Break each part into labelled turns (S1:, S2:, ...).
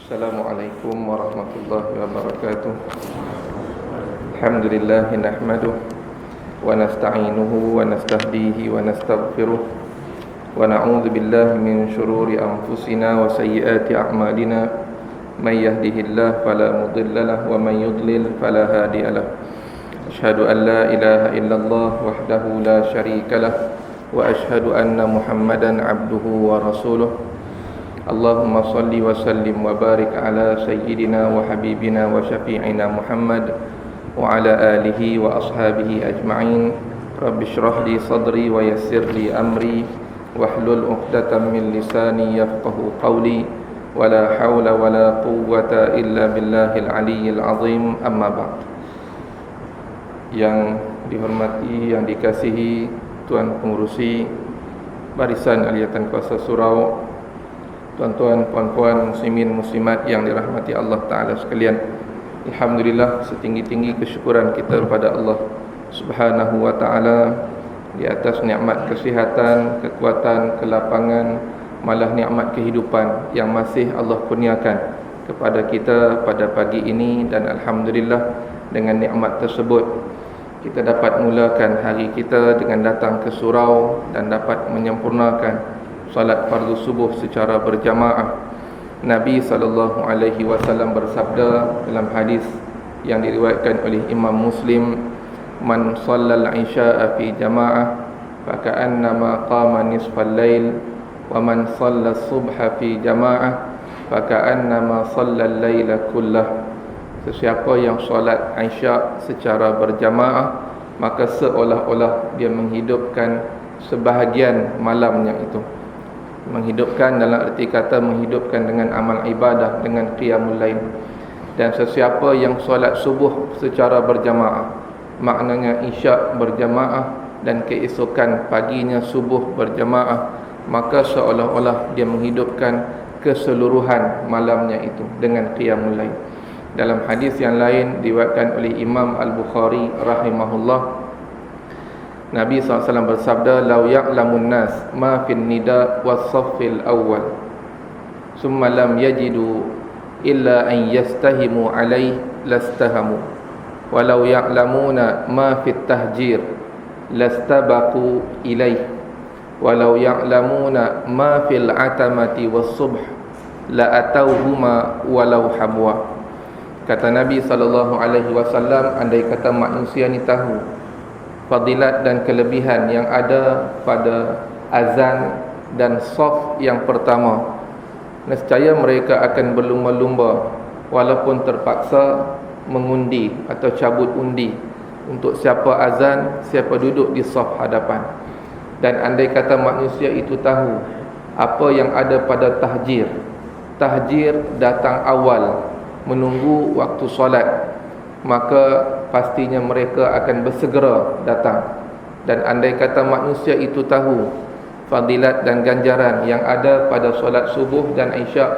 S1: Assalamualaikum warahmatullahi wabarakatuh. Alhamdulillah nahmaduh wa nasta'inuhu wa nastahdihi wa nastaghfiruh wa na'udzu billahi min shururi anfusina wa sayyiati a'malina. May yahdihillahu fala mudilla lahu wa may yudlil fala hadiya lahu. Asyhadu an la ilaha illallah wahdahu la syarika lah wa asyhadu anna Muhammadan abduhu wa rasuluh. Allahumma salli wa sallim wa barik ala sayyidina wa habibina wa syafi'ina Muhammad wa ala alihi wa ashabihi ajma'in. Rabbi shrah li sadri wa yassir li amri wahlul 'uqdatam min lisani yafqahu qawli. Wa la hawla wa la quwwata illa billahil aliyyil azim. Amma ba'd. Yang dihormati, yang dikasihi Tuan Pengurusi Barisan Aliyatan Kuasa Surau, tuan-tuan, puan-puan, muslimin, muslimat yang dirahmati Allah Ta'ala sekalian, alhamdulillah, setinggi-tinggi kesyukuran kita kepada Allah Subhanahu wa Ta'ala di atas nikmat kesihatan, kekuatan, kelapangan, malah nikmat kehidupan yang masih Allah kurniakan kepada kita pada pagi ini. Dan alhamdulillah, dengan nikmat tersebut kita dapat mulakan hari kita dengan datang ke surau dan dapat menyempurnakan salat fardu subuh secara berjamaah. Nabi SAW bersabda dalam hadis yang diriwayatkan oleh Imam Muslim, "Man shallal isya'a fi jama'ah faka'annama qama nisfal lail, wa man shalla subha fi jama'ah faka'annama shallal laila kullah." Sesiapa yang solat isya' secara berjamaah, maka seolah-olah dia menghidupkan sebahagian malamnya itu. Menghidupkan dalam erti kata menghidupkan dengan amal ibadah, dengan qiyamul lail. Dan sesiapa yang solat subuh secara berjamaah, maknanya isya' berjamaah dan keesokan paginya subuh berjamaah, maka seolah-olah dia menghidupkan keseluruhan malamnya itu dengan qiyamul lail. Dalam hadis yang lain diriwayatkan oleh Imam Al-Bukhari rahimahullah, Nabi SAW bersabda, "Lau ya'lamun nas ma fin nida was-saffil awwal, summa lam yajidu illa an yastahimu alaih lastahamu, walau ya'lamuna ma fit tahjir lastabaqu ilaih, walau ya'lamuna ma fil atamati was-subh la atauhuma walau habwa." Kata Nabi SAW, andai kata manusia ni tahu fadilat dan kelebihan yang ada pada azan dan saf yang pertama, nescaya mereka akan berlumba-lumba walaupun terpaksa mengundi atau cabut undi untuk siapa azan, siapa duduk di saf hadapan. Dan andai kata manusia itu tahu apa yang ada pada tahjir, tahjir datang awal menunggu waktu solat, maka pastinya mereka akan bersegera datang. Dan andai kata manusia itu tahu fadilat dan ganjaran yang ada pada solat subuh dan isya'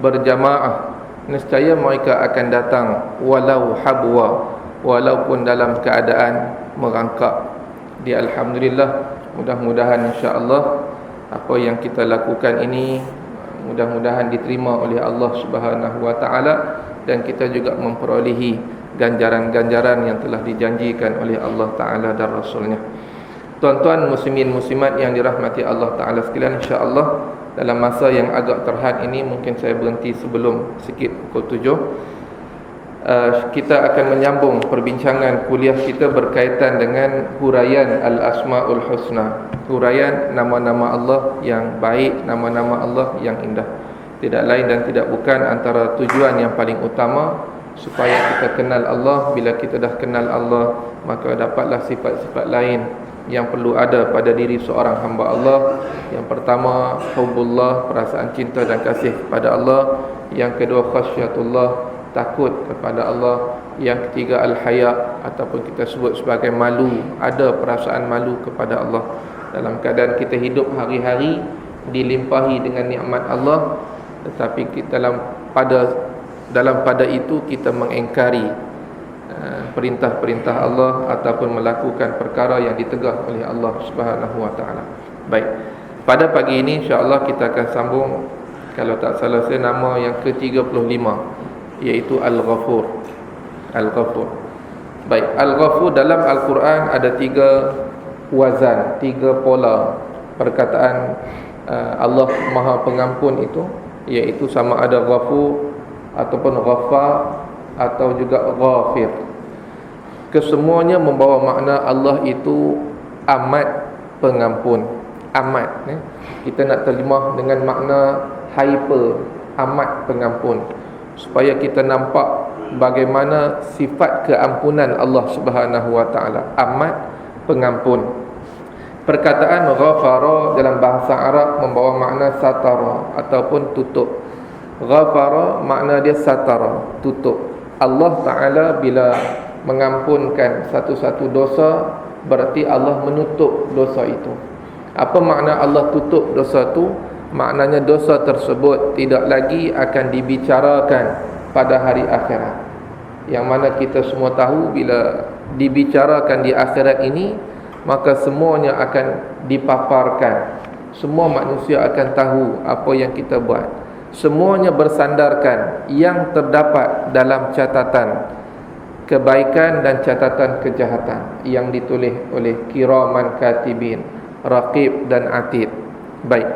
S1: berjamaah, nescaya mereka akan datang walau habwa, walaupun dalam keadaan merangkak. Alhamdulillah, mudah-mudahan insya-Allah apa yang kita lakukan ini mudah-mudahan diterima oleh Allah Subhanahu wa Ta'ala, dan kita juga memperolehi ganjaran-ganjaran yang telah dijanjikan oleh Allah Ta'ala dan Rasulnya. Tuan-tuan muslimin muslimat yang dirahmati Allah Ta'ala sekalian, insya-Allah dalam masa yang agak terhad ini, mungkin saya berhenti sebelum sikit pukul 7. Kita akan menyambung perbincangan kuliah kita berkaitan dengan huraian Al-Asma'ul Husna, huraian nama-nama Allah yang baik, nama-nama Allah yang indah. Tidak lain dan tidak bukan antara tujuan yang paling utama supaya kita kenal Allah. Bila kita dah kenal Allah, maka dapatlah sifat-sifat lain yang perlu ada pada diri seorang hamba Allah. Yang pertama, hubbullah, perasaan cinta dan kasih kepada Allah. Yang kedua, khasyatullah, takut kepada Allah. Yang ketiga, al-haya, ataupun kita sebut sebagai malu, ada perasaan malu kepada Allah. Dalam keadaan kita hidup hari-hari dilimpahi dengan nikmat Allah, tetapi kita dalam pada itu kita mengingkari perintah-perintah Allah ataupun melakukan perkara yang ditegah oleh Allah Subhanahu wa Ta'ala. Baik, pada pagi ini insya-Allah kita akan sambung Kalau tak salah saya nama yang ke-35, iaitu Al-Ghafur. Al-Ghafur. Baik, Al-Ghafur dalam Al-Quran ada 3 wazan, 3 pola perkataan Allah Maha Pengampun itu, iaitu sama ada Ghafur ataupun Ghaffar atau juga Ghafir. Kesemuanya membawa makna Allah itu amat pengampun. Amat, kita nak terjemah dengan makna hyper, amat pengampun, supaya kita nampak bagaimana sifat keampunan Allah Subhanahu wa taala, amat pengampun. Perkataan ghafara dalam bahasa Arab membawa makna satara ataupun tutup. Ghafara makna dia satara, tutup. Allah taala bila mengampunkan satu-satu dosa, berarti Allah menutup dosa itu. Apa makna Allah tutup dosa itu? Maknanya dosa tersebut tidak lagi akan dibicarakan pada hari akhirat. Yang mana kita semua tahu bila dibicarakan di akhirat ini, maka semuanya akan dipaparkan. Semua manusia akan tahu apa yang kita buat. Semuanya bersandarkan yang terdapat dalam catatan kebaikan dan catatan kejahatan yang ditulis oleh kiraman katibin, raqib dan atid. Baik.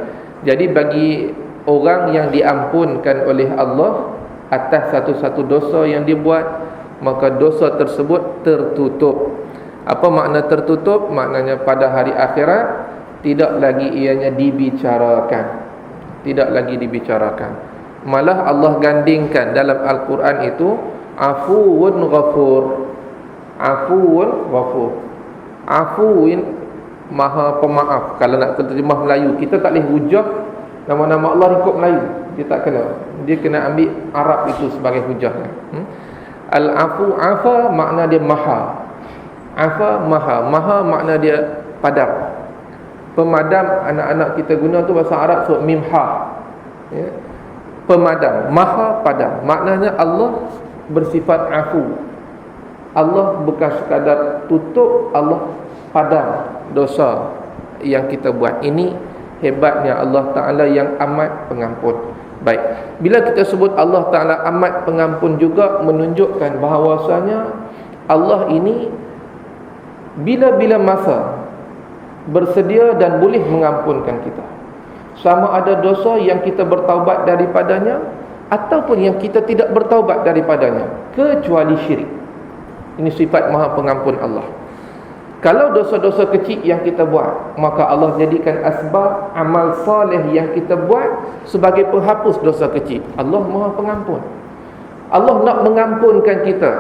S1: Jadi bagi orang yang diampunkan oleh Allah atas satu-satu dosa yang dia buat, maka dosa tersebut tertutup. Apa makna tertutup? Maknanya pada hari akhirat tidak lagi ianya dibicarakan. Tidak lagi dibicarakan. Malah Allah gandingkan dalam Al-Quran itu afuwun ghafur. Afuwun ghafur. Afuwin Maha pemaaf. Kalau nak terjemah Melayu, kita tak boleh hujah nama-nama Allah ikut Melayu. Dia tak kena. Dia kena ambil Arab itu sebagai hujah. Al-afu, afa makna dia maha. Afa maha. Maha makna dia padam. Pemadam anak-anak kita guna tu bahasa Arab so mimha. Ya. Pemadam, maha padam. Maknanya Allah bersifat afu. Allah bukan sekadar tutup, Allah padam dosa yang kita buat. Ini hebatnya Allah Ta'ala yang amat pengampun. Baik, bila kita sebut Allah Ta'ala amat pengampun juga menunjukkan bahawasanya Allah ini bila-bila masa bersedia dan boleh mengampunkan kita, sama ada dosa yang kita bertaubat daripadanya ataupun yang kita tidak bertaubat daripadanya, kecuali syirik. Ini sifat Maha Pengampun Allah. Kalau dosa-dosa kecil yang kita buat, maka Allah jadikan asbab amal soleh yang kita buat sebagai penghapus dosa kecil. Allah Maha Pengampun. Allah nak mengampunkan kita,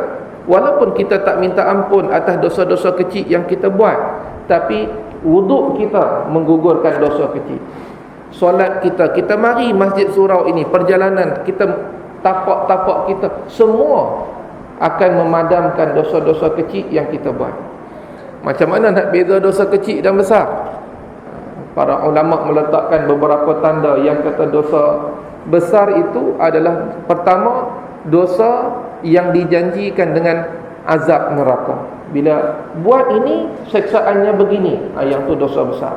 S1: walaupun kita tak minta ampun atas dosa-dosa kecil yang kita buat, tapi wuduk kita menggugurkan dosa kecil. Solat kita mari Masjid Surau ini, perjalanan kita, tapak-tapak kita, semua akan memadamkan dosa-dosa kecil yang kita buat. Macam mana nak beza dosa kecil dan besar? Para ulama meletakkan beberapa tanda yang kata dosa besar itu adalah, pertama, dosa yang dijanjikan dengan azab neraka. Bila buat ini seksaannya begini, yang tu dosa besar.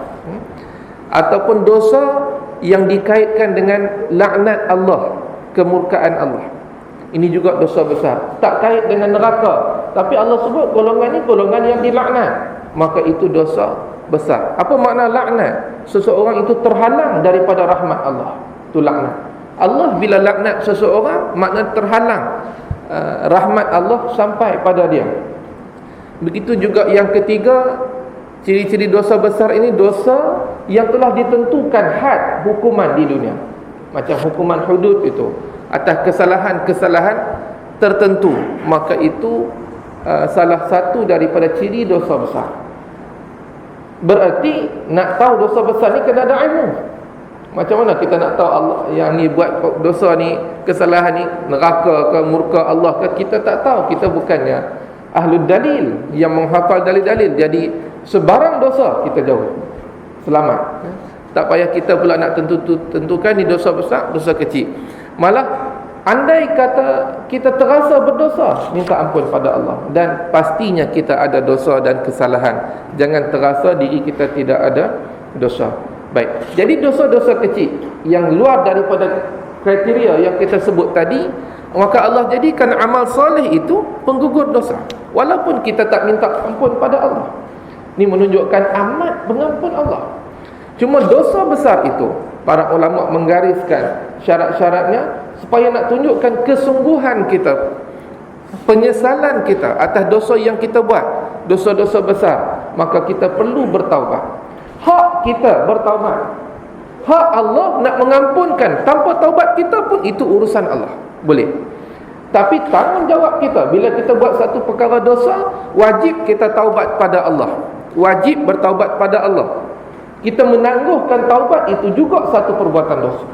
S1: Ataupun dosa yang dikaitkan dengan laknat Allah, kemurkaan Allah. Ini juga dosa besar. Tak kait dengan neraka, tapi Allah sebut golongan ni golongan yang dilaknat, maka itu dosa besar. Apa makna laknat? Seseorang itu terhalang daripada rahmat Allah. Itu laknat. Allah bila laknat seseorang, makna terhalang rahmat Allah sampai pada dia. Begitu juga yang ketiga, ciri-ciri dosa besar ini dosa yang telah ditentukan had hukuman di dunia. Macam hukuman hudud itu, atas kesalahan-kesalahan tertentu, maka itu salah satu daripada ciri dosa besar. Berarti nak tahu dosa besar ni kena ada ilmu. Macam mana kita nak tahu Allah yang ni buat dosa ni, kesalahan ni, neraka ke, murka Allah ke? Kita tak tahu. Kita bukannya ahlul dalil yang menghafal dalil-dalil. Jadi sebarang dosa kita jauh, selamat. Tak payah kita pula nak tentukan ni dosa besar, dosa kecil. Malah andai kata kita terasa berdosa, minta ampun pada Allah. Dan pastinya kita ada dosa dan kesalahan. Jangan terasa diri kita tidak ada dosa. Baik, jadi dosa-dosa kecil yang luar daripada kriteria yang kita sebut tadi, maka Allah jadikan amal soleh itu penggugur dosa, walaupun kita tak minta ampun pada Allah. Ini menunjukkan amat pengampun Allah. Cuma dosa besar itu, para ulama menggariskan syarat-syaratnya supaya nak tunjukkan kesungguhan kita, penyesalan kita atas dosa yang kita buat, dosa-dosa besar, maka kita perlu bertaubat. Hak kita bertaubat, hak Allah nak mengampunkan. Tanpa taubat kita pun itu urusan Allah, boleh. Tapi tanggungjawab kita, bila kita buat satu perkara dosa, wajib kita taubat pada Allah, wajib bertaubat pada Allah. Kita menangguhkan taubat itu juga satu perbuatan dosa,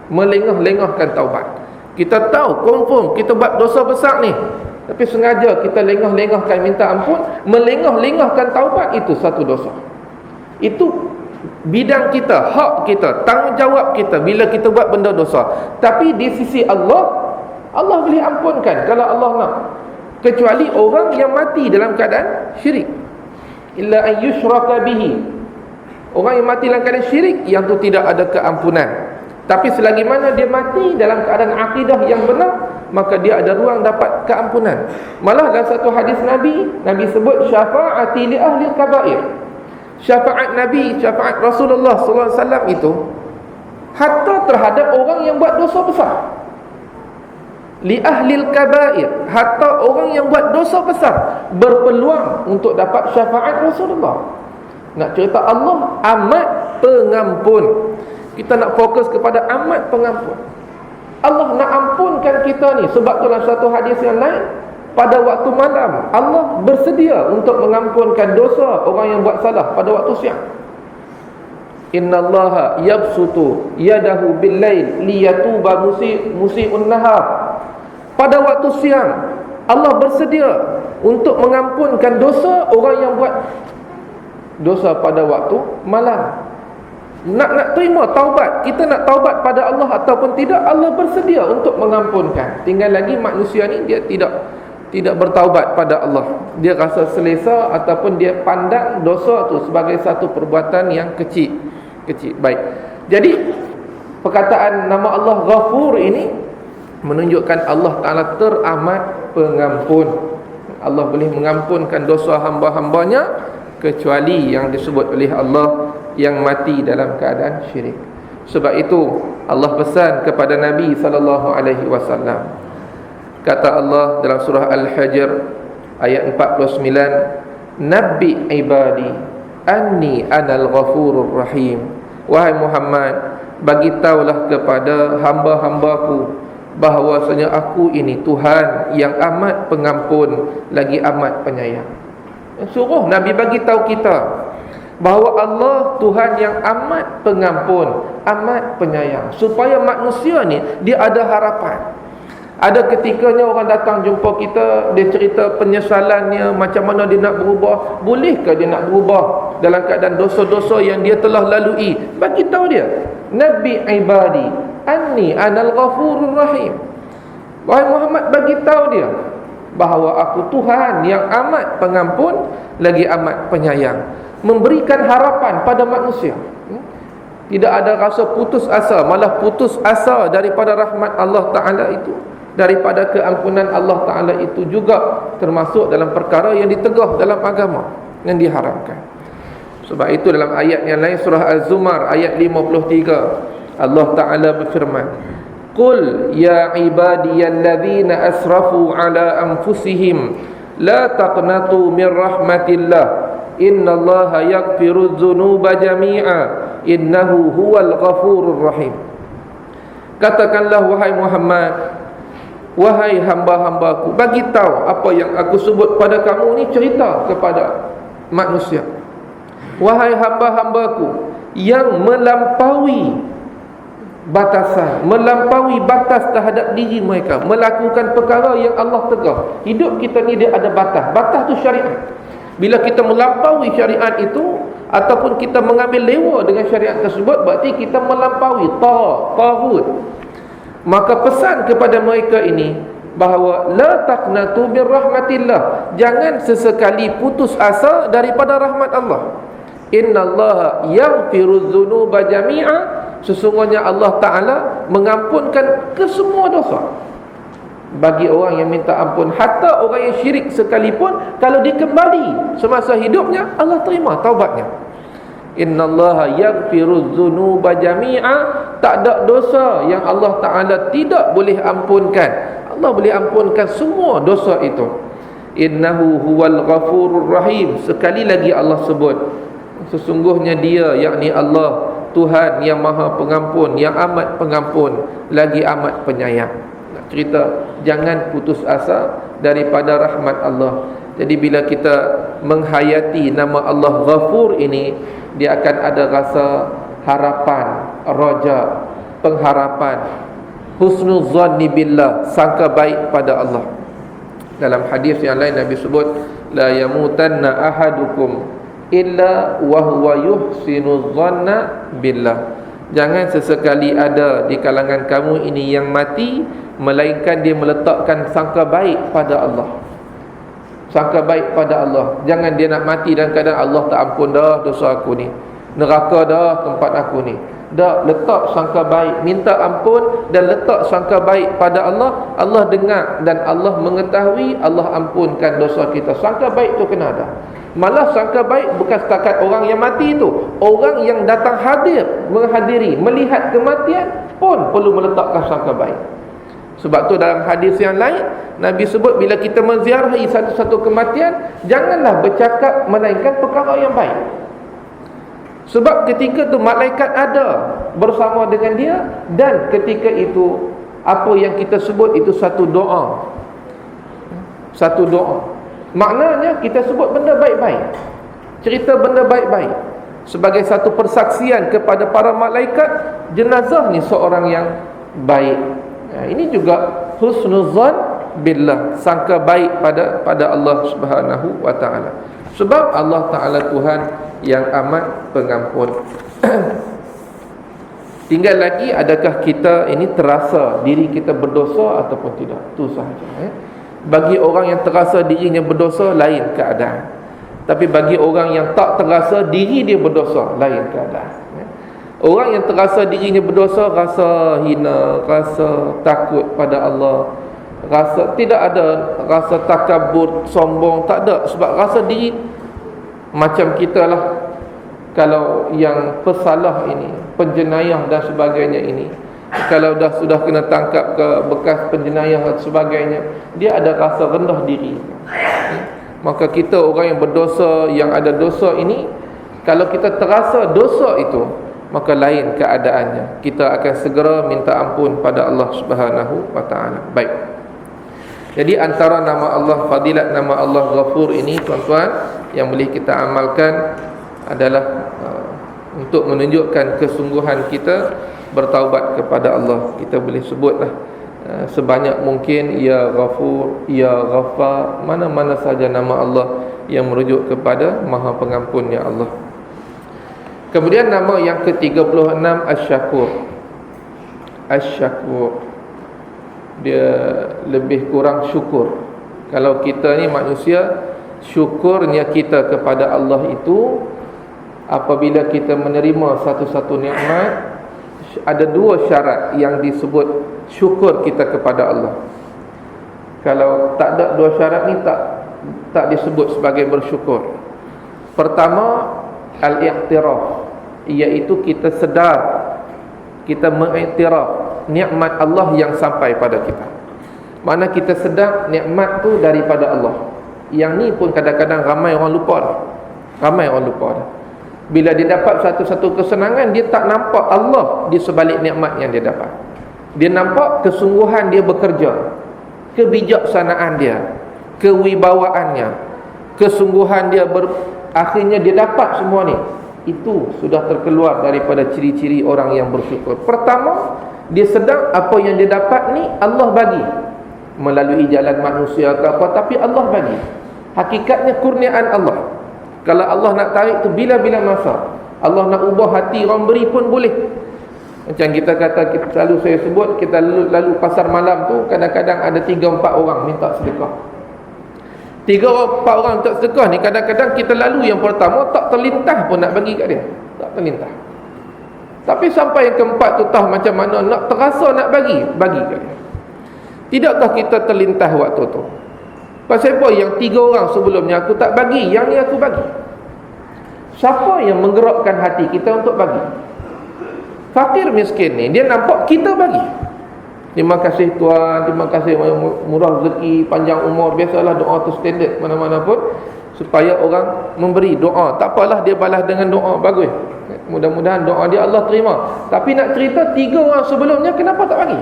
S1: melengah-lengahkan taubat. Kita tahu confirm kita buat dosa besar ni, tapi sengaja kita lengah-lengahkan minta ampun, melengah-lengahkan taubat, itu satu dosa. Itu bidang kita, hak kita, tanggungjawab kita bila kita buat benda dosa. Tapi di sisi Allah, Allah boleh ampunkan kalau Allah nak, kecuali orang yang mati dalam keadaan syirik. Illa an yushraka bihi, orang yang mati dalam keadaan syirik, yang tu tidak ada keampunan. Tapi selagi mana dia mati dalam keadaan akidah yang benar, maka dia ada ruang dapat keampunan. Malah dalam satu hadis Nabi sebut syafaati li ahli kabair. Syafaat Nabi, syafaat Rasulullah sallallahu alaihi wasallam itu hatta terhadap orang yang buat dosa besar. Li ahlil kabair, hatta orang yang buat dosa besar berpeluang untuk dapat syafaat Rasulullah. Nak cerita Allah amat pengampun, kita nak fokus kepada amat pengampun. Allah nak ampunkan kita ni. Sebab tu dalam satu hadis yang lain, pada waktu malam Allah bersedia untuk mengampunkan dosa orang yang buat salah pada waktu siang. Innallaha yabsutu yadahu bil-lail liyatuba musii'un nahar. Pada waktu siang Allah bersedia untuk mengampunkan dosa orang yang buat dosa pada waktu malam. Nak terima taubat, kita nak taubat pada Allah ataupun tidak, Allah bersedia untuk mengampunkan. Tinggal lagi manusia ni dia tidak bertaubat pada Allah. Dia rasa selesa ataupun dia pandang dosa tu sebagai satu perbuatan yang kecil. Baik. Jadi perkataan nama Allah Ghafur ini menunjukkan Allah Ta'ala teramat pengampun. Allah boleh mengampunkan dosa hamba-hambanya, kecuali yang disebut oleh Allah yang mati dalam keadaan syirik. Sebab itu Allah pesan kepada Nabi SAW. Kata Allah dalam surah Al-Hajr ayat 49, Nabi ibadi anni anal ghafurur rahim. Wahai Muhammad, bagi tahulah kepada hamba-hambaku bahawasanya aku ini Tuhan yang amat pengampun lagi amat penyayang. Suruh Nabi bagi tahu kita bahawa Allah Tuhan yang amat pengampun, amat penyayang, supaya manusia ni dia ada harapan. Ada ketikanya orang datang jumpa kita, dia cerita penyesalannya, macam mana dia nak berubah. Bolehkah dia nak berubah dalam keadaan dosa-dosa yang dia telah lalui? Bagi tahu dia, Nabi ibadi anni anal ghafurur rahim. Wahai Muhammad, bagi tahu dia bahawa aku Tuhan yang amat pengampun lagi amat penyayang. Memberikan harapan pada manusia. Tidak ada rasa putus asa, malah putus asa daripada rahmat Allah Ta'ala itu, daripada keampunan Allah Ta'ala itu juga termasuk dalam perkara yang ditegah dalam agama, yang diharamkan. Sebab itu dalam ayat yang lain, surah Az-Zumar ayat 53, Allah Ta'ala berfirman, Qul ya ibadiyalladzina asrafu ala anfusihim la taqnatu min rahmatillah innallaha yaghfirudz dzunuba jami'a innahu huwal ghafurur rahim. Katakanlah wahai Muhammad, wahai hamba-hambaku, bagi tahu apa yang aku sebut pada kamu ni, cerita kepada manusia. Wahai hamba-hambaku yang melampaui batasan, melampaui batas terhadap diri mereka, melakukan perkara yang Allah tegah. Hidup kita ni dia ada batas. Batas tu syariat. Bila kita melampaui syariat itu ataupun kita mengambil lewa dengan syariat tersebut, berarti kita melampaui taghut. Maka pesan kepada mereka ini bahawa la taqnatu bir rahmatillah, jangan sesekali putus asa daripada rahmat Allah. Innallaha yaghfiru dzunuba jami'a, sesungguhnya Allah Ta'ala mengampunkan kesemua dosa bagi orang yang minta ampun. Hatta orang yang syirik sekalipun, kalau dia kembali semasa hidupnya, Allah terima taubatnya. Innallaha yaghfiru dzunuba jami'a, tak ada dosa yang Allah Ta'ala tidak boleh ampunkan. Allah boleh ampunkan semua dosa itu. Innahu huwal ghafurur rahim. Sekali lagi Allah sebut, sesungguhnya dia, yakni Allah, Tuhan yang maha pengampun, yang amat pengampun, lagi amat penyayang. Nak cerita, jangan putus asa daripada rahmat Allah. Jadi bila kita menghayati nama Allah Ghafur ini, dia akan ada rasa harapan, raja, pengharapan, husnuzanni billah, sangka baik pada Allah. Dalam hadis yang lain Nabi sebut, la yamutanna ahadukum illa wa huwa yuhsinu dhanna billah. Jangan sesekali ada di kalangan kamu ini yang mati melainkan dia meletakkan sangka baik pada Allah. Sangka baik pada Allah. Jangan dia nak mati dan kadang Allah tak ampun dah dosa aku ni, neraka dah tempat aku ni. Dah letak sangka baik, minta ampun dan letak sangka baik pada Allah. Allah dengar dan Allah mengetahui, Allah ampunkan dosa kita. Sangka baik tu kena ada. Malah sangka baik bukan setakat orang yang mati itu, orang yang datang hadir, menghadiri, melihat kematian pun perlu meletakkan sangka baik. Sebab tu dalam hadis yang lain Nabi sebut, bila kita menziarahi satu-satu kematian, janganlah bercakap melainkan perkara yang baik. Sebab ketika tu malaikat ada bersama dengan dia, dan ketika itu apa yang kita sebut itu satu doa. Satu doa. Maknanya kita sebut benda baik-baik, cerita benda baik-baik sebagai satu persaksian kepada para malaikat, jenazah ni seorang yang baik. Ini juga husnuzan billah, sangka baik pada Allah Subhanahu wa taala. Sebab Allah Taala Tuhan yang amat pengampun. Tinggal lagi, adakah kita ini terasa diri kita berdosa ataupun tidak? Itu sahaja. Bagi orang yang terasa dirinya berdosa, lain keadaan. Tapi bagi orang yang tak terasa diri dia berdosa, lain keadaan. Orang yang terasa dirinya berdosa, rasa hina, rasa takut pada Allah, rasa tidak ada rasa takabur, sombong, tak ada. Sebab rasa diri macam kita lah. Kalau yang pesalah ini, penjenayah dan sebagainya ini, kalau sudah kena tangkap ke bekas penjenayah dan sebagainya, dia ada rasa rendah diri. Maka kita orang yang berdosa, yang ada dosa ini, kalau kita terasa dosa itu, maka lain keadaannya. Kita akan segera minta ampun pada Allah Subhanahu wa taala. Baik. Jadi antara nama Allah, fadilat nama Allah Ghafur ini, tuan-tuan, yang boleh kita amalkan adalah untuk menunjukkan kesungguhan kita bertaubat kepada Allah. Kita boleh sebutlah sebanyak mungkin ya Ghafur, ya Ghaffar, mana-mana saja nama Allah yang merujuk kepada Maha Pengampunnya Allah. Kemudian nama yang ke-36 Asy-Syakur. Asy-Syakur, dia lebih kurang syukur. Kalau kita ni manusia, syukurnya kita kepada Allah itu apabila kita menerima satu-satu nikmat, ada dua syarat yang disebut syukur kita kepada Allah. Kalau tak ada dua syarat ni, tak disebut sebagai bersyukur. Pertama, al-i'tiraf, iaitu kita sedar, kita mengiktiraf nikmat Allah yang sampai pada kita. Mana kita sedar nikmat tu daripada Allah. Yang ni pun kadang-kadang ramai orang lupa dah. Ramai orang lupa dah. Bila dia dapat satu-satu kesenangan, dia tak nampak Allah di sebalik nikmat yang dia dapat. Dia nampak kesungguhan dia bekerja, kebijaksanaan dia, kewibawaannya, kesungguhan dia akhirnya dia dapat semua ni. Itu sudah terkeluar daripada ciri-ciri orang yang bersyukur. Pertama, dia sedang apa yang dia dapat ni Allah bagi melalui jalan manusia ke apa, tapi Allah bagi. Hakikatnya kurniaan Allah. Kalau Allah nak tarik tu bila-bila masa, Allah nak ubah hati orang beri pun boleh. Macam kita kata, selalu saya sebut, kita lalu pasar malam tu, kadang-kadang ada 3-4 orang minta sedekah. 3-4 orang tak sedekah ni, kadang-kadang kita lalu yang pertama tak terlintas pun nak bagi kat dia, tak terlintas. Tapi sampai yang keempat tu tahu macam mana nak terasa nak bagi kat dia. Tidakkah kita terlintas waktu tu? Pasal apa yang 3 orang sebelumnya aku tak bagi, yang ni aku bagi? Siapa yang menggerakkan hati kita untuk bagi? Fakir miskin ni, dia nampak kita bagi. Terima kasih Tuhan, terima kasih murah rezeki, panjang umur. Biasalah doa tu standard mana-mana pun, supaya orang memberi doa. Tak apalah dia balas dengan doa, bagus. Mudah-mudahan doa dia Allah terima. Tapi nak cerita 3 orang sebelumnya kenapa tak bagi?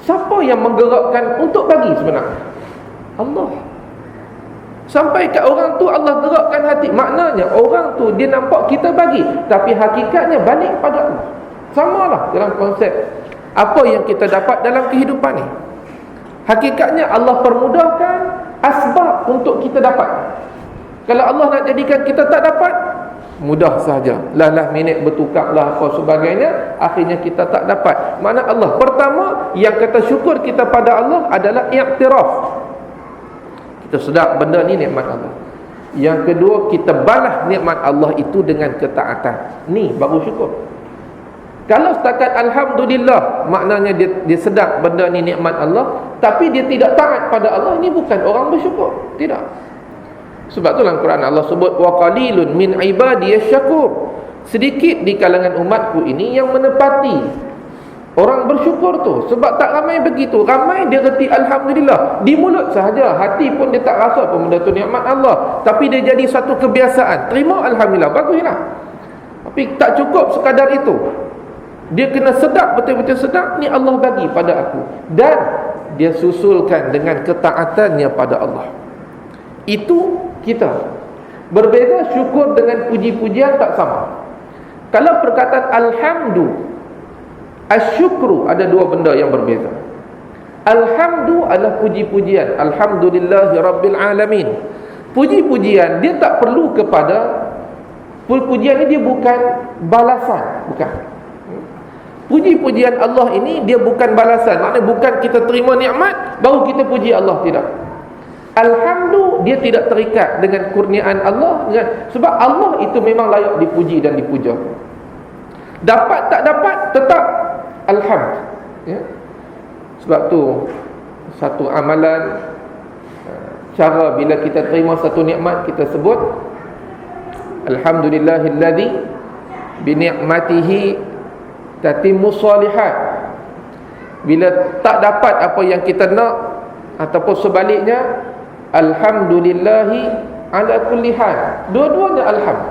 S1: Siapa yang menggerakkan untuk bagi sebenarnya? Allah. Sampai kat orang tu Allah gerakkan hati. Maknanya orang tu dia nampak kita bagi, tapi hakikatnya balik pada Allah. Samalah dalam konsep apa yang kita dapat dalam kehidupan ni. Hakikatnya Allah permudahkan asbab untuk kita dapat. Kalau Allah nak jadikan kita tak dapat, mudah saja. Lah minit bertukar lah apa sebagainya, akhirnya kita tak dapat. Mana Allah pertama yang kata syukur kita pada Allah adalah i'tiraf. Kita sedar benda ni nikmat Allah. Yang kedua, kita balas nikmat Allah itu dengan ketaatan. Ni baru syukur. Kalau setakat alhamdulillah, maknanya dia sedar benda ni nikmat Allah, tapi dia tidak taat pada Allah, ini bukan orang bersyukur. Tidak. Sebab tu dalam Quran Allah sebut wa qalilun min ibadiyasy syakur. Sedikit di kalangan umatku ini yang menepati orang bersyukur tu. Sebab tak ramai begitu. Ramai dia reti alhamdulillah di mulut sahaja, hati pun dia tak rasa apa benda tu nikmat Allah, tapi dia jadi satu kebiasaan. Terima alhamdulillah, baguslah. Tapi tak cukup sekadar itu. Dia kena sedar, betul-betul sedar, ni Allah bagi pada aku. Dan dia susulkan dengan ketaatannya pada Allah. Itu kita. Berbeza syukur dengan puji-pujian tak sama. Kalau perkataan alhamdu, asyukru, ada 2 benda yang berbeza. Alhamdu adalah puji-pujian. Alhamdulillahi rabbil alamin. Puji-pujian dia tak perlu kepada, pujian ni dia bukan balasan, bukan. Puji-pujian Allah ini dia bukan balasan. Maknanya bukan kita terima nikmat baru kita puji Allah, tidak. Alhamdu dia tidak terikat dengan kurniaan Allah, sebab Allah itu memang layak dipuji dan dipuja. Dapat tak dapat tetap alhamd, ya? Sebab tu satu amalan, cara bila kita terima satu nikmat, kita sebut alhamdulillahilladzi bi ni'matihi tatimmus shalihat. Bila tak dapat apa yang kita nak, ataupun sebaliknya, alhamdulillahi ala kulli hal. Dua-duanya alhamd.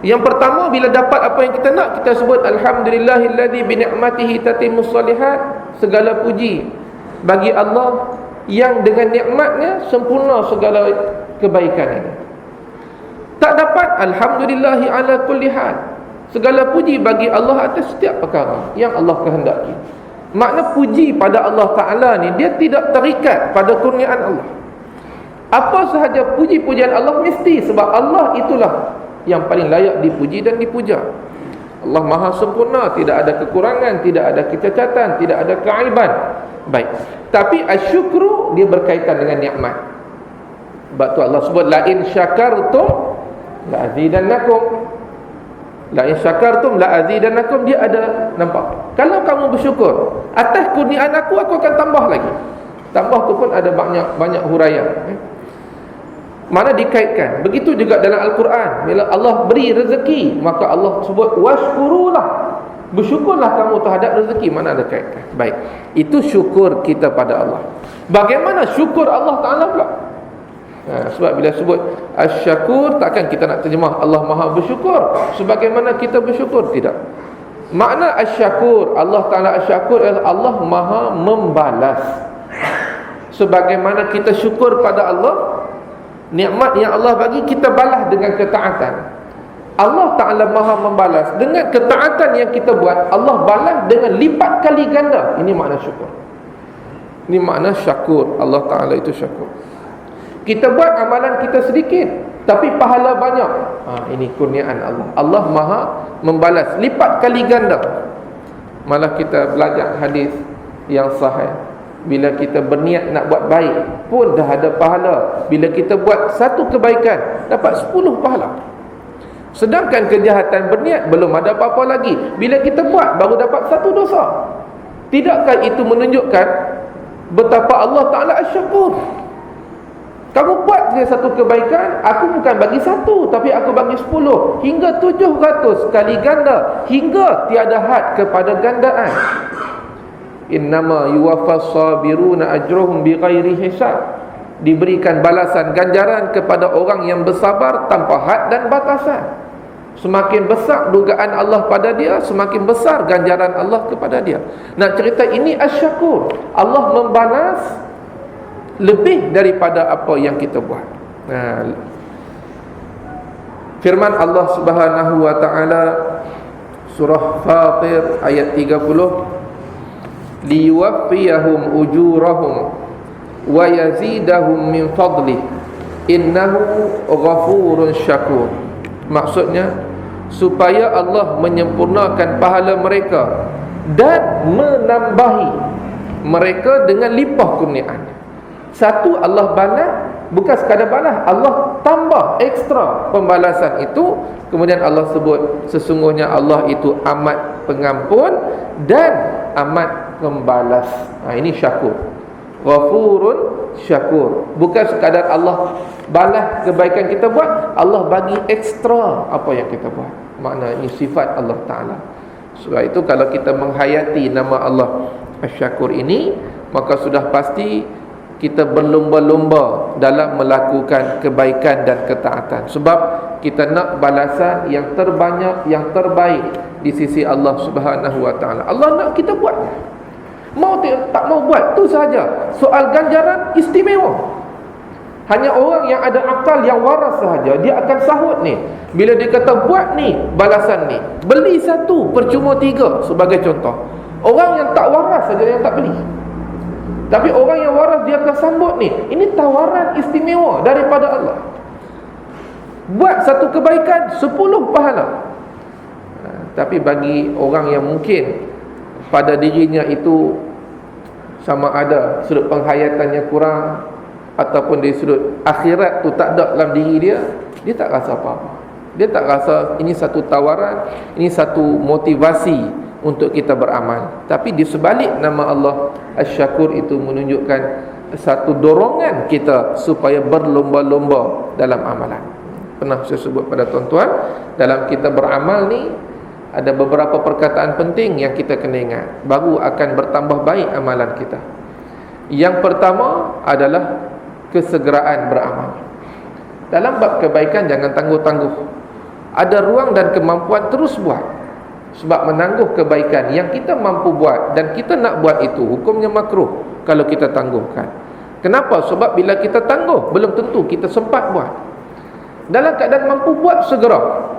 S1: Yang pertama, bila dapat apa yang kita nak, kita sebut alhamdulillahilladzi bi ni'matihi tatimmus shalihat. Segala puji bagi Allah yang dengan nikmatnya sempurna segala kebaikan ini. Tak dapat, alhamdulillahi ala kulli hal. Segala puji bagi Allah atas setiap perkara yang Allah kehendaki. Makna puji pada Allah Ta'ala ni, dia tidak terikat pada kurniaan Allah. Apa sahaja puji-pujian Allah mesti, sebab Allah itulah yang paling layak dipuji dan dipuja. Allah Maha sempurna, tidak ada kekurangan, tidak ada kecacatan, tidak ada keaiban. Baik. Tapi asyukru dia berkaitan dengan nikmat. Sebab tu Allah sebut la in syakartum la azidannakum. La in syakartum la azidannakum. Dia ada, nampak? Kalau kamu bersyukur atas kurniaan aku akan tambah lagi. Tambah tu pun ada banyak huraian. Mana dikaitkan. Begitu juga dalam Al-Quran. Bila Allah beri rezeki, maka Allah sebut washkurulah. Bersyukurlah kamu terhadap rezeki. Mana ada kaitan. Baik. Itu syukur kita pada Allah. Bagaimana syukur Allah Ta'ala pula? Sebab bila sebut asyakur, takkan kita nak terjemah Allah Maha bersyukur sebagaimana kita bersyukur, tidak. Makna asyakur, Allah Ta'ala asyakur adalah Allah Maha membalas. Sebagaimana kita syukur pada Allah, nikmat yang Allah bagi kita balas dengan ketaatan. Allah Ta'ala Maha membalas dengan ketaatan yang kita buat. Allah balas dengan lipat kali ganda. Ini makna syukur. Ini makna syakur. Allah Ta'ala itu syakur. Kita buat amalan kita sedikit, tapi pahala banyak. Ini kurniaan Allah. Allah Maha membalas lipat kali ganda. Malah kita belajar hadis yang sahih Bila kita berniat nak buat baik pun dah ada pahala. Bila kita buat satu kebaikan dapat 10 pahala. Sedangkan kejahatan berniat belum ada apa-apa lagi. Bila kita buat baru dapat 1 dosa. Tidakkah itu menunjukkan betapa Allah Ta'ala Asy-Syakur? Kamu buat dia satu kebaikan, aku bukan bagi 1, tapi aku bagi 10 hingga 700 kali ganda, hingga tiada had kepada gandaan. Innama yuwaffas sabiruna ajruhum bighairi hisab. Diberikan balasan ganjaran kepada orang yang bersabar tanpa had dan batasan. Semakin besar dugaan Allah pada dia, semakin besar ganjaran Allah kepada dia. Nak cerita ini Asy-Syakur. Allah membalas lebih daripada apa yang kita buat. Firman Allah Subhanahu wa taala surah Fatir ayat 30, liyuwaffiyahum ujurahum wa yazidahum min fadlih innahu ghafurun syakur. Maksudnya supaya Allah menyempurnakan pahala mereka dan menambahi mereka dengan limpah kurniaan. Satu, Allah balas, bukan sekadar balas, Allah tambah ekstra pembalasan itu. Kemudian Allah sebut sesungguhnya Allah itu amat pengampun dan amat pembalas. Ini syakur. Ghafurun syakur. Bukan sekadar Allah balas kebaikan kita buat, Allah bagi ekstra apa yang kita buat. Makna ini sifat Allah Ta'ala. Sebab itu kalau kita menghayati nama Allah Asy-Syakur ini, maka sudah pasti kita berlomba-lomba dalam melakukan kebaikan dan ketaatan. Sebab kita nak balasan yang terbanyak, yang terbaik di sisi Allah Subhanahu wa taala. Allah nak kita buat. Mau tak mau buat tu sahaja. Soal ganjaran istimewa. Hanya orang yang ada akal, yang waras sahaja dia akan sahut ni. Bila dia kata buat ni, balasan ni. Beli 1 percuma 3 sebagai contoh. Orang yang tak waras saja yang tak beli. Tapi orang yang waras dia akan sambut ni. Ini tawaran istimewa daripada Allah. Buat satu kebaikan 10 pahala. Tapi bagi orang yang mungkin pada dirinya itu sama ada sudut penghayatannya kurang, ataupun dari sudut akhirat tu tak ada dalam diri dia, dia tak rasa apa-apa. Dia tak rasa ini satu tawaran, ini satu motivasi untuk kita beramal. Tapi di sebalik nama Allah Asy-Syakur itu menunjukkan satu dorongan kita supaya berlomba-lomba dalam amalan. Pernah saya sebut pada tuan-tuan, dalam kita beramal ni ada beberapa perkataan penting yang kita kena ingat, baru akan bertambah baik amalan kita. Yang pertama adalah kesegeraan beramal. Dalam bab kebaikan jangan tangguh-tangguh. Ada ruang dan kemampuan, terus buat. Sebab menangguh kebaikan yang kita mampu buat dan kita nak buat itu, hukumnya makruh kalau kita tangguhkan. Kenapa? Sebab bila kita tangguh, belum tentu kita sempat buat. Dalam keadaan mampu buat, segera.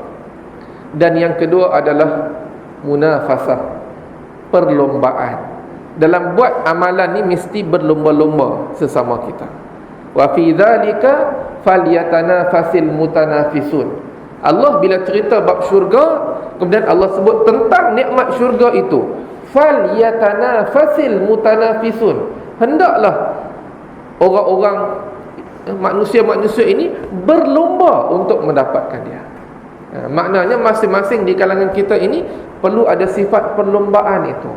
S1: Dan yang kedua adalah munafasah, perlombaan. Dalam buat amalan ni mesti berlomba-lomba sesama kita. Wa fi dzalika falyatanafasil mutanafisun. Allah bila cerita bab syurga, kemudian Allah sebut tentang nikmat syurga itu, falyatanafasil mutanafisun. Hendaklah orang-orang, manusia-manusia ini berlomba untuk mendapatkan dia. Maknanya masing-masing di kalangan kita ini perlu ada sifat perlombaan itu.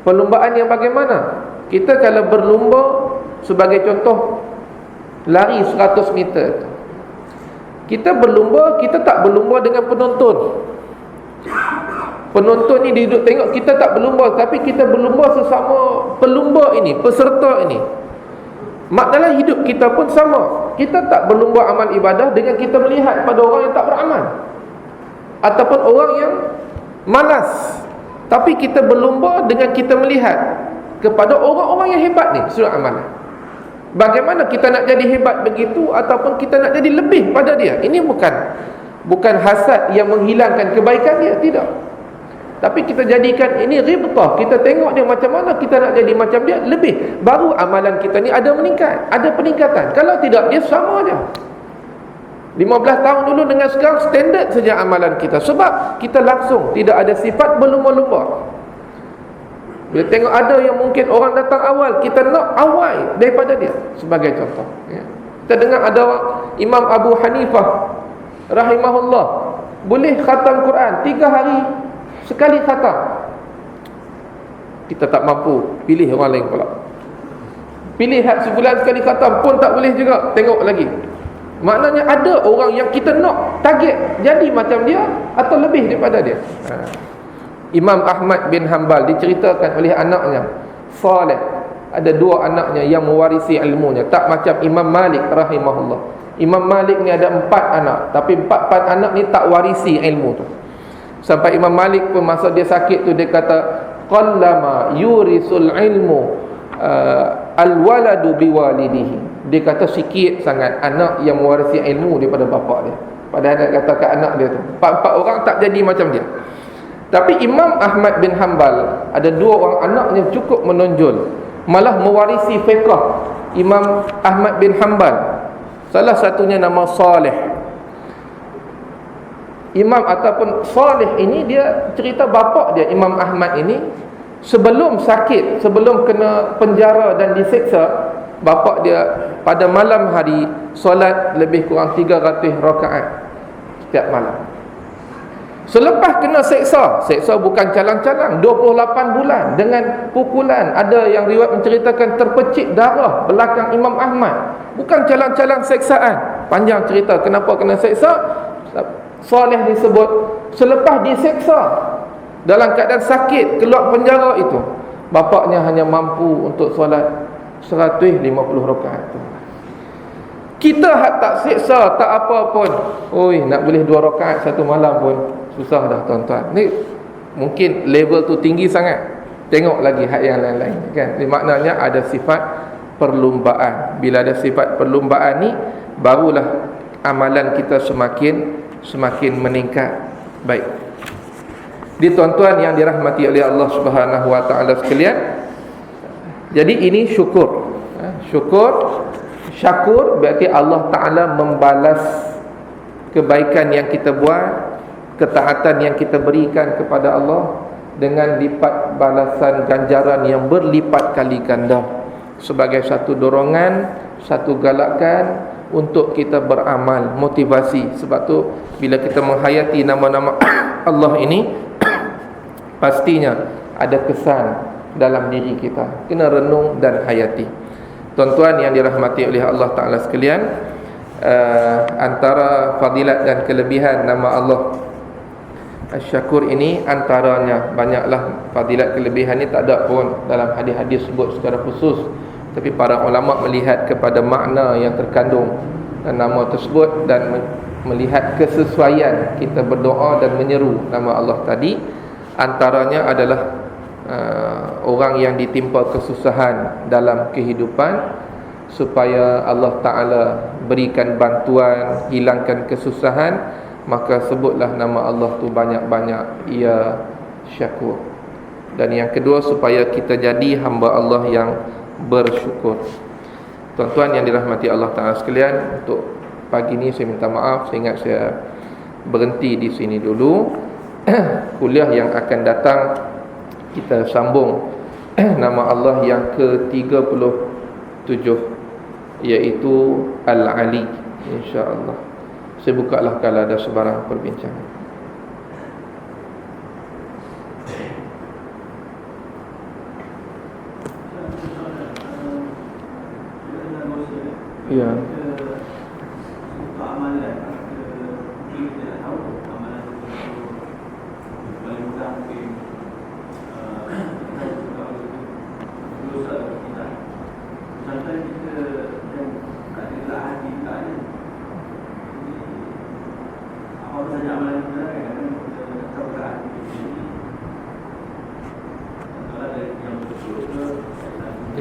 S1: Perlombaan yang bagaimana? Kita kalau berlomba, sebagai contoh lari 100 meter, kita berlomba, kita tak berlomba dengan penonton. Penonton ni duduk tengok, kita tak berlomba, tapi kita berlomba sesama pelumba ini, peserta ini. Maknanya hidup kita pun sama. Kita tak berlomba amal ibadah dengan kita melihat pada orang yang tak beramal, ataupun orang yang malas. Tapi kita berlomba dengan kita melihat kepada orang-orang yang hebat ni sudut amalan. Bagaimana kita nak jadi hebat begitu, ataupun kita nak jadi lebih pada dia. Ini bukan hasad yang menghilangkan kebaikan dia, tidak. Tapi kita jadikan ini ribtah. Kita tengok dia macam mana, kita nak jadi macam dia, lebih. Baru amalan kita ni ada meningkat, ada peningkatan. Kalau tidak, dia sama aja. 15 tahun dulu dengan sekarang standard saja amalan kita. Sebab kita langsung tidak ada sifat berlumba-lumba. Bila tengok ada yang mungkin orang datang awal, kita nak awal daripada dia. Sebagai contoh, ya. Kita dengar ada orang, Imam Abu Hanifah rahimahullah, boleh khatam Quran 3 hari sekali khatam. Kita tak mampu, pilih orang lain pula. Pilih sebulan sekali khatam pun tak boleh juga. Tengok lagi. Maknanya ada orang yang kita nak target jadi macam dia atau lebih daripada dia. Imam Ahmad bin Hanbal diceritakan oleh anaknya Saleh, ada 2 anaknya yang mewarisi ilmunya, tak macam Imam Malik rahimahullah. Imam Malik ni ada 4 anak, tapi 4 anak ni tak warisi ilmu tu. Sampai Imam Malik pun masa dia sakit tu dia kata, qallama yurisul ilmu alwaladu biwalidihi. Dia kata sikit sangat anak yang mewarisi ilmu daripada bapa dia. Padahal dia kata kat anak dia tu 4 orang tak jadi macam dia. Tapi Imam Ahmad bin Hanbal ada 2 orang anaknya cukup menonjol, malah mewarisi fiqh. Imam Ahmad bin Hanbal, salah satunya nama Saleh. Imam ataupun Saleh ini, dia cerita bapa dia Imam Ahmad ini sebelum sakit, sebelum kena penjara dan diseksa, bapa dia pada malam hari solat lebih kurang 300 rakaat setiap malam. Selepas kena seksa bukan calang-calang, 28 bulan dengan pukulan. Ada yang riwayat menceritakan terpecik darah belakang Imam Ahmad. Bukan calang-calang seksaan. Panjang cerita kenapa kena seksa. Saleh disebut selepas diseksa dalam keadaan sakit keluar penjara itu, bapaknya hanya mampu untuk solat 150 rakaat. Kita tak seksa, tak apa pun, oi, nak boleh 2 rakaat satu malam pun susah dah tuan-tuan. Ni mungkin level tu tinggi sangat. Tengok lagi hak yang lain-lain kan. Ini maknanya ada sifat perlumbaan. Bila ada sifat perlumbaan ni, barulah amalan kita semakin meningkat. Baik. Di tuan-tuan yang dirahmati oleh Allah Subhanahu wa taala sekalian. Jadi ini syukur. Syakur berarti Allah Ta'ala membalas kebaikan yang kita buat, ketaatan yang kita berikan kepada Allah dengan lipat balasan ganjaran yang berlipat kali ganda, sebagai satu dorongan, satu galakan untuk kita beramal, motivasi. Sebab tu bila kita menghayati nama-nama Allah ini, pastinya ada kesan dalam diri kita. Kena renung dan hayati. Tuan-tuan yang dirahmati oleh Allah Ta'ala sekalian, antara fadilat dan kelebihan nama Allah Asy-Syakur ini, antaranya banyaklah fadilat kelebihan ni tak ada pun dalam hadis-hadis sebut secara khusus, tapi para ulama melihat kepada makna yang terkandung dalam nama tersebut dan melihat kesesuaian kita berdoa dan menyeru nama Allah tadi. Antaranya adalah orang yang ditimpa kesusahan dalam kehidupan, supaya Allah Ta'ala berikan bantuan, hilangkan kesusahan, maka sebutlah nama Allah tu banyak-banyak, ia syakur. Dan yang kedua, supaya kita jadi hamba Allah yang bersyukur. Tuan-tuan yang dirahmati Allah Ta'ala sekalian, untuk pagi ni saya minta maaf, saya ingat saya berhenti di sini dulu. Kuliah yang akan datang kita sambung nama Allah yang ke-37, iaitu Al-Ali, insya-Allah. Saya bukalah kalau ada sebarang perbincangan. Ya.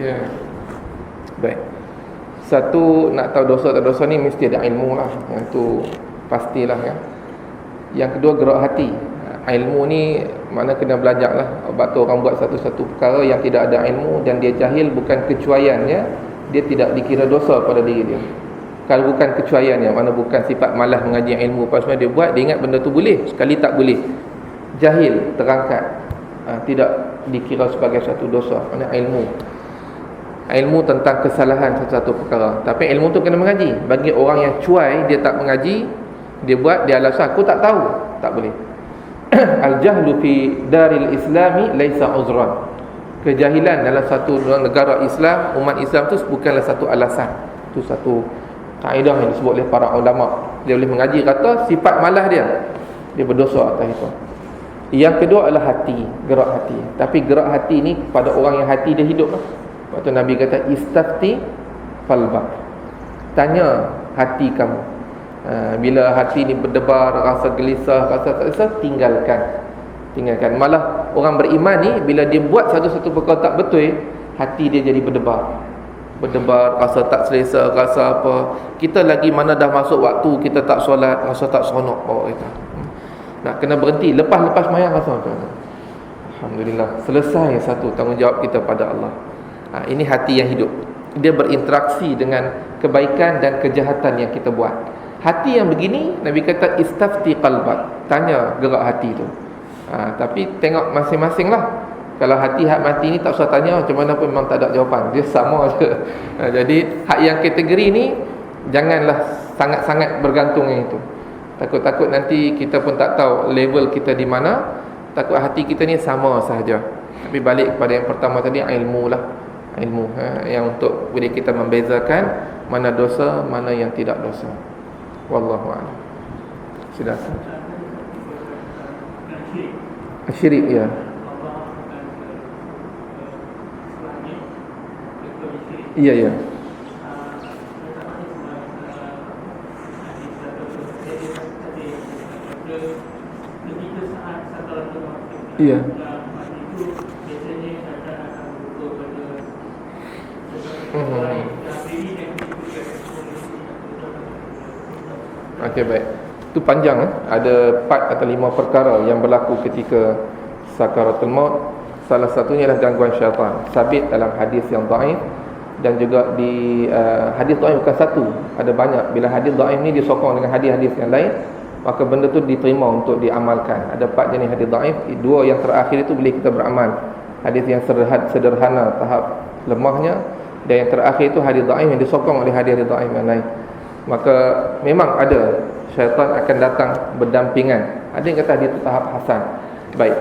S1: Ya. Baik. Satu, nak tahu dosa tak dosa ni mesti ada ilmu lah. Yang tu pastilah kan. Yang kedua, gerak hati. Ilmu ni mana kena belajar lah. Sebab tu orang buat satu-satu perkara yang tidak ada ilmu dan dia jahil, bukan kecuaiannya, dia tidak dikira dosa pada diri dia. Kalau bukan kecuaiannya, mana bukan sifat malas mengaji ilmu, pas dia buat, dia ingat benda tu boleh, sekali tak boleh. Jahil, terangkat, tidak dikira sebagai satu dosa. Maksudnya ilmu tentang kesalahan satu perkara. Tapi ilmu tu kena mengaji. Bagi orang yang cuai, dia tak mengaji, dia buat, dia alasan aku tak tahu, tak boleh. Al-jahlu fi daril islami laisa uzran. Kejahilan dalam satu negara Islam, umat Islam tu bukanlah satu alasan. Itu satu kaedah yang disebut oleh para ulama. Dia boleh mengaji, kata sifat malas dia berdosa atas itu. Yang kedua adalah hati, gerak hati. Tapi gerak hati ni pada orang yang hati dia hidup lah. Waktu Nabi kata istafti falbak, tanya hati kamu. Bila hati ni berdebar, rasa gelisah, rasa tak selesa, tinggalkan. Malah orang beriman ni, bila dia buat satu-satu perkara tak betul, hati dia jadi berdebar, rasa tak selesa, rasa apa. Kita lagi mana dah masuk waktu, kita tak solat, rasa tak seronok bawa kita. Nak kena berhenti, lepas mayang rasa macam mana? Alhamdulillah, selesai satu tanggungjawab kita pada Allah. Ini hati yang hidup. Dia berinteraksi dengan kebaikan dan kejahatan yang kita buat. Hati yang begini, Nabi kata istafti qalbak, tanya gerak hati tu. Tapi tengok masing-masing lah. Kalau hati hak mati ni tak usah tanya, macam mana pun memang tak ada jawapan, dia sama je. Jadi hak yang kategori ni janganlah sangat-sangat bergantung yang itu. Takut-takut nanti kita pun tak tahu level kita di mana. Takut hati kita ni sama sahaja. Tapi balik kepada yang pertama tadi, ilmu lah. Ilmu yang untuk boleh kita membezakan mana dosa, mana yang tidak dosa. Wallahu a'lam. Sudah. Syirik ya. Iya. Iya. Okey, baik. Itu panjang Ada 4 atau 5 perkara yang berlaku ketika sakaratul maut. Salah satunya adalah gangguan syaitan. Sabit dalam hadis yang dhaif, dan juga di hadis dhaif bukan satu, ada banyak. Bila hadis dhaif ni disokong dengan hadis-hadis yang lain, maka benda tu diterima untuk diamalkan. Ada 4 jenis hadis dhaif. 2 yang terakhir itu boleh kita beramal. Hadis yang sederhana tahap lemahnya, dan yang terakhir itu hadis dhaif yang disokong oleh hadis dhaif yang lain. Maka memang ada syaitan akan datang berdampingan. Ada yang kata hadis itu tahap hasan. Baik,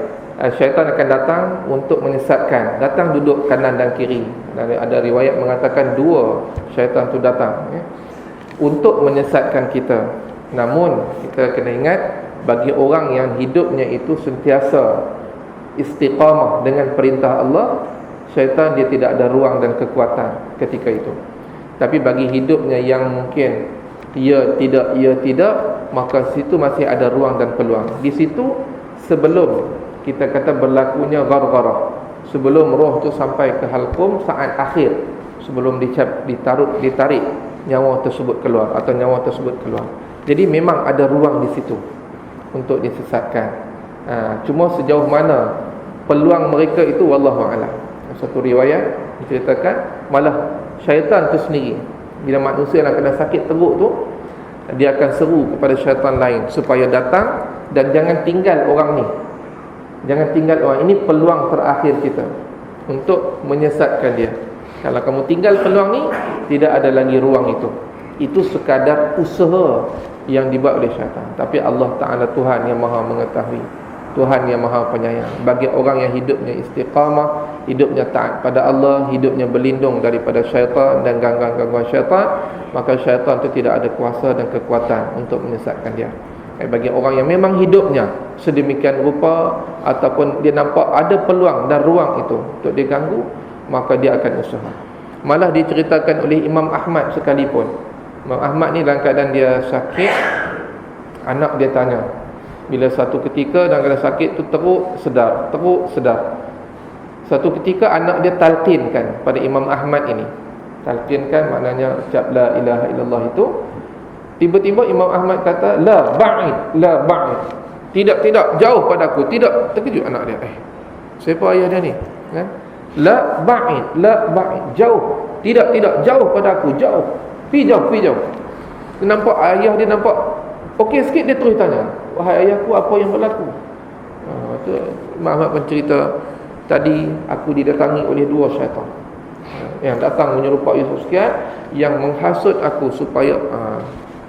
S1: syaitan akan datang untuk menyesatkan. Datang duduk kanan dan kiri. Ada riwayat mengatakan 2 syaitan itu datang untuk menyesatkan kita. Namun kita kena ingat, bagi orang yang hidupnya itu sentiasa istiqamah dengan perintah Allah, syaitan dia tidak ada ruang dan kekuatan ketika itu. Tapi bagi hidupnya yang mungkin ia tidak, maka situ masih ada ruang dan peluang. Di situ sebelum kita kata berlakunya ghargharah, sebelum roh tu sampai ke halqum, saat akhir sebelum ditarik nyawa tersebut keluar atau nyawa tersebut keluar. Jadi memang ada ruang di situ untuk disesatkan. Cuma sejauh mana peluang mereka itu, wallahu a'lam. Satu riwayat diceritakan malah syaitan tu sendiri, bila manusia nak kena sakit teruk tu, dia akan seru kepada syaitan lain supaya datang dan jangan tinggal orang ni. Jangan tinggal orang ini, peluang terakhir kita untuk menyesatkan dia. Kalau kamu tinggal peluang ni, tidak ada lagi ruang itu. Itu sekadar usaha yang dibuat oleh syaitan. Tapi Allah Ta'ala Tuhan yang maha mengetahui, Tuhan yang maha penyayang. Bagi orang yang hidupnya istiqamah, hidupnya taat pada Allah, hidupnya berlindung daripada syaitan dan gangguan-gangguan syaitan, maka syaitan itu tidak ada kuasa dan kekuatan untuk menyesatkan dia. Bagi orang yang memang hidupnya sedemikian rupa, ataupun dia nampak ada peluang dan ruang itu untuk diganggu, maka dia akan usaha. Malah diceritakan oleh Imam Ahmad sekalipun. Imam Ahmad ni dalam keadaan dia sakit, anak dia tanya. Bila satu ketika dalam keadaan sakit tu teruk sedar. Satu ketika anak dia talqinkan pada Imam Ahmad ini. Talqinkan maknanya ucap la ilaha illallah itu. Tiba-tiba Imam Ahmad kata la ba'id. Tidak, jauh padaku. Tidak, terkejut anak dia. Siapa ayah dia ni? Kan? La ba'id. Jauh. Tidak, jauh padaku, jauh. Pi jauh. Dia nampak ayah dia nampak okey sikit, dia terus tanya, wahai ayahku, apa yang berlaku? Itu Imam Ahmad pun cerita, tadi aku didatangi oleh dua syaitan yang datang menyerupai sekian, yang menghasut aku supaya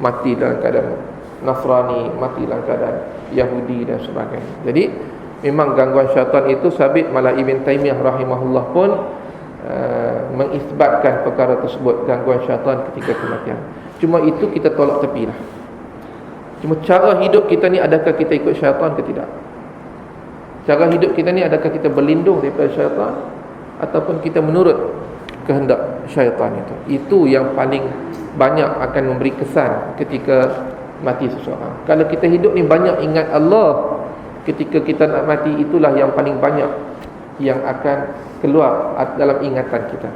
S1: mati dalam keadaan Nasrani, mati dalam keadaan Yahudi dan sebagainya. Jadi memang gangguan syaitan itu sabit. Malah Ibn Taymiyah rahimahullah pun mengisbatkan perkara tersebut, gangguan syaitan ketika kematian. Cuma itu kita tolak tepilah. Cuma cara hidup kita ni, adakah kita ikut syaitan ke tidak? Cara hidup kita ni, adakah kita berlindung daripada syaitan ataupun kita menurut kehendak syaitan itu? Itu yang paling banyak akan memberi kesan ketika mati seseorang. Kalau kita hidup ni banyak ingat Allah, ketika kita nak mati, itulah yang paling banyak yang akan keluar dalam ingatan kita.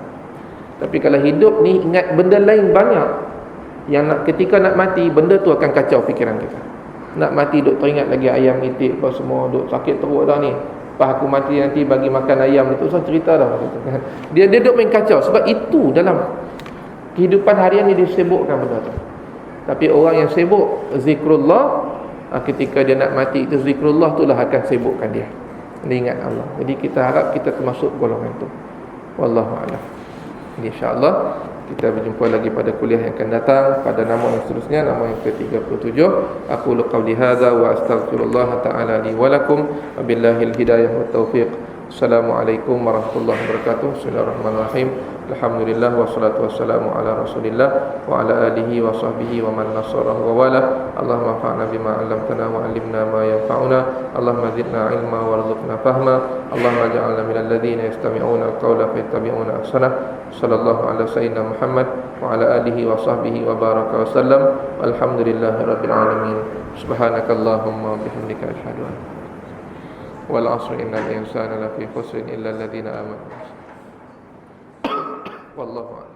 S1: Tapi kalau hidup ni ingat benda lain banyak, yang ketika nak mati, benda tu akan kacau fikiran kita. Nak mati duk teringat lagi ayam itik apa semua, duk sakit teruk dah ni. Lepas aku mati nanti bagi makan ayam, itu usah cerita dah. Dia duk main kacau. Sebab itu dalam kehidupan harian ni dia sibukkan benda tu. Tapi orang yang sibuk zikrullah, ketika dia nak mati itu zikrullah itulah akan sibukkan dia. Dia ingat Allah. Jadi kita harap kita termasuk golongan itu. Wallahu a'lam. InsyaAllah kita berjumpa lagi pada kuliah yang akan datang, pada nama yang seterusnya, nama yang ke-37. Aku qawli hadza wa astaghfirullah ta'ala li wa lakum, wabillahil hidayah wat taufiq. Assalamualaikum warahmatullahi wabarakatuh. Bismillahirrahmanirrahim. Alhamdulillah wassalatu wassalamu ala Rasulillah wa ala alihi wa sahbihi wa man nasarahu wa wala. Allahumma fa'na bima 'allamtana wa 'allimna ma yanfa'una. Allahumma zidna 'ilma warzuqna fahma. Allahumma ij'alna minal ladzina yastami'una al-qawla fayattabi'una ahsana. Sallallahu ala sayyidina Muhammad wa ala alihi wa sahbihi wa baraka wa sallam. Alhamdulillahirabbil alamin. Subhanakallahumma wa bihamdika asyhadu an wal 'asri innal insana lafi khusrin illa alladhina amanu. Wallahu a'lam.